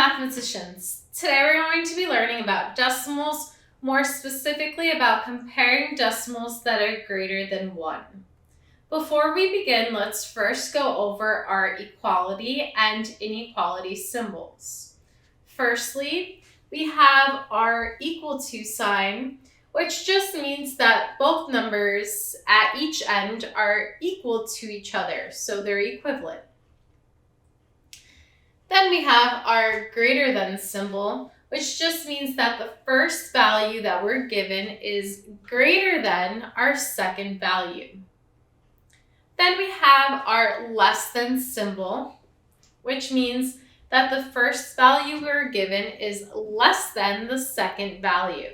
mathematicians. Today we're going to be learning about decimals, more specifically about comparing decimals that are greater than 1. Before we begin, let's first go over our equality and inequality symbols. Firstly, we have our equal to sign, which just means that both numbers at each end are equal to each other, so they're equivalent. Then we have our greater than symbol, which just means that the first value that we're given is greater than our second value. Then we have our less than symbol, which means that the first value we're given is less than the second value.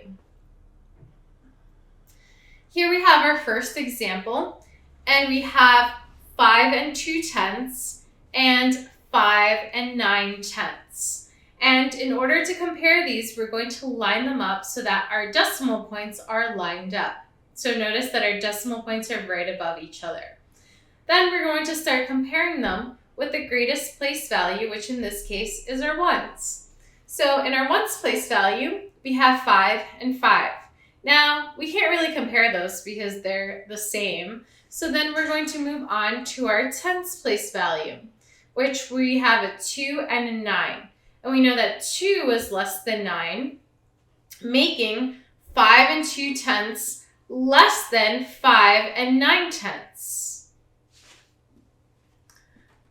Here we have our first example, and we have 5 2/10 and 5 9/10. And in order to compare these, we're going to line them up so that our decimal points are lined up. So notice that our decimal points are right above each other. Then we're going to start comparing them with the greatest place value, which in this case is our ones. So in our ones place value, we have 5 and 5. Now, we can't really compare those because they're the same. So then we're going to move on to our tens place value, which we have a 2 and a 9. And we know that 2 is less than 9, making 5 2/10 less than 5 9/10.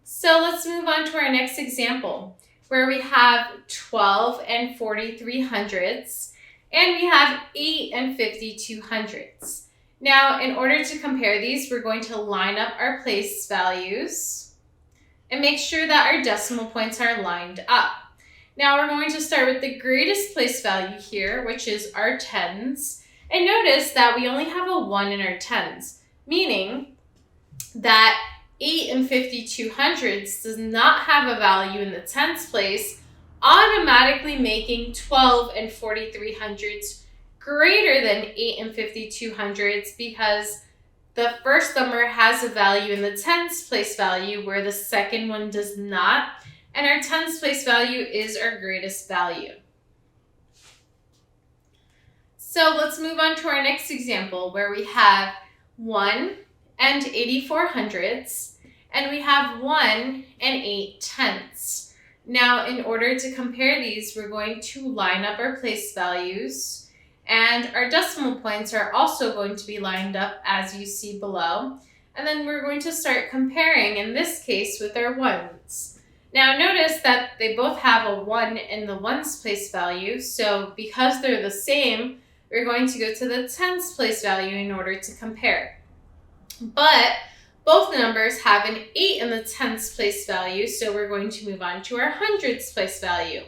So let's move on to our next example, where we have 12 43/100, and we have 8 52/100. Now, in order to compare these, we're going to line up our place values and make sure that our decimal points are lined up. Now, we're going to start with the greatest place value here, which is our tens. And notice that we only have a 1 in our tens, meaning that 8 52/100 does not have a value in the tens place, automatically making 12 43/100 greater than 8 52/100 because the first number has a value in the tens place value where the second one does not, and our tens place value is our greatest value. So let's move on to our next example, where we have 1 and 84/100, and we have 1 and 8/10. Now, in order to compare these, we're going to line up our place values, and our decimal points are also going to be lined up as you see below. And then we're going to start comparing, in this case, with our ones. Now, notice that they both have a 1 in the ones place value, so because they're the same, we're going to go to the tens place value in order to compare. But both numbers have an 8 in the tens place value, so we're going to move on to our hundreds place value,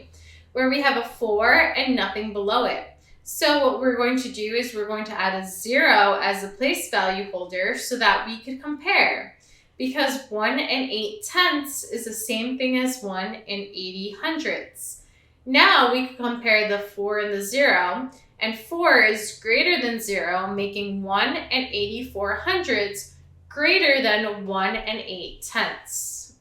where we have a 4 and nothing below it. So what we're going to do is we're going to add a 0 as a place value holder so that we could compare. Because 1 and 8/10 is the same thing as 1 and 80/100. Now we can compare the 4 and the 0, and 4 is greater than 0, making 1 and 84/100 greater than 1 and 8/10.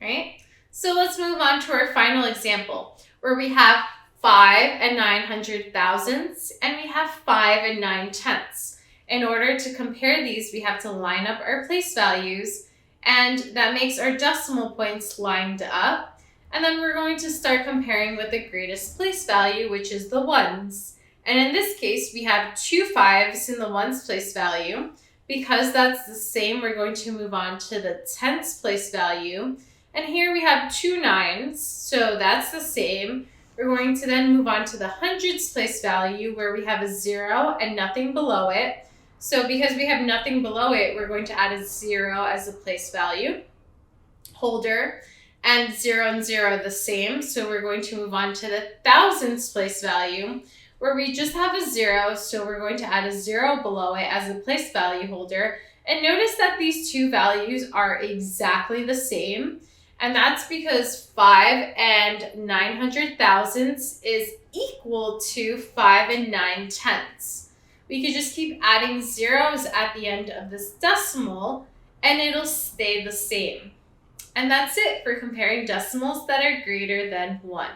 Right? So let's move on to our final example, where we have 5 and 900,000, and we have 5 and 9/10. In order to compare these, we have to line up our place values, and that makes our decimal points lined up. And then we're going to start comparing with the greatest place value, which is the ones. And in this case, we have 2 5s in the ones place value. Because that's the same, we're going to move on to the tens place value. And here we have 2 9s, so that's the same. We're going to then move on to the hundreds place value, where we have a 0 and nothing below it. So because we have nothing below it, we're going to add a 0 as a place value holder, and 0 and 0 are the same. So we're going to move on to the thousands place value, where we just have a 0. So we're going to add a 0 below it as a place value holder. And notice that these two values are exactly the same. And that's because 5 and 900,000 is equal to 5 and 9/10. We could just keep adding zeros at the end of this decimal, and it'll stay the same. And that's it for comparing decimals that are greater than 1.